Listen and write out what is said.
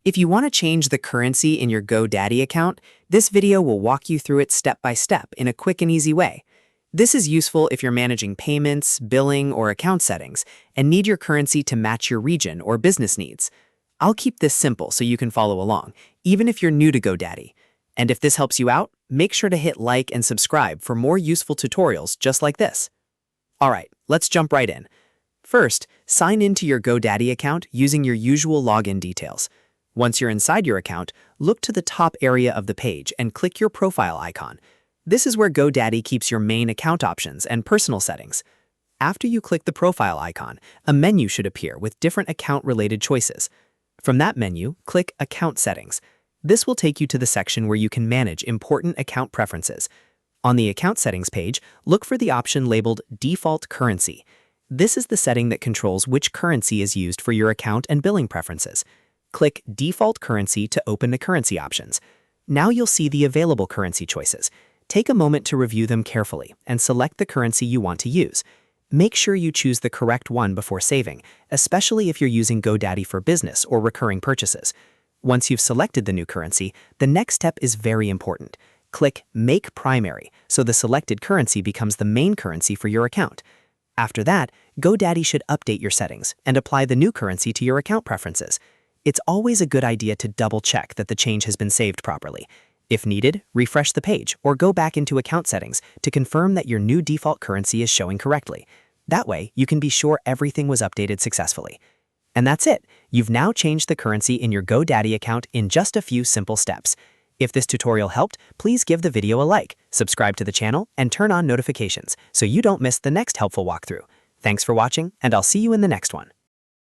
If you want to change the currency in your GoDaddy account, this video will walk you through it step by step in a quick and easy way. This is useful if you're managing payments, billing, or account settings and need your currency to match your region or business needs. I'll keep this simple so you can follow along, even if you're new to GoDaddy. And if this helps you out, make sure to hit like and subscribe for more useful tutorials just like this. All right, let's jump right in. First, sign into your GoDaddy account using your usual login details. Once you're inside your account, look to the top area of the page and click your profile icon. This is where GoDaddy keeps your main account options and personal settings. After you click the profile icon, a menu should appear with different account-related choices. From that menu, click Account Settings. This will take you to the section where you can manage important account preferences. On the Account Settings page, look for the option labeled Default Currency. This is the setting that controls which currency is used for your account and billing preferences. Click Default Currency to open the currency options. Now you'll see the available currency choices. Take a moment to review them carefully and select the currency you want to use. Make sure you choose the correct one before saving, especially if you're using GoDaddy for business or recurring purchases. Once you've selected the new currency, the next step is very important. Click Make Primary so the selected currency becomes the main currency for your account. After that, GoDaddy should update your settings and apply the new currency to your account preferences. It's always a good idea to double-check that the change has been saved properly. If needed, refresh the page or go back into account settings to confirm that your new default currency is showing correctly. That way, you can be sure everything was updated successfully. And that's it. You've now changed the currency in your GoDaddy account in just a few simple steps. If this tutorial helped, please give the video a like, subscribe to the channel, and turn on notifications so you don't miss the next helpful walkthrough. Thanks for watching, and I'll see you in the next one.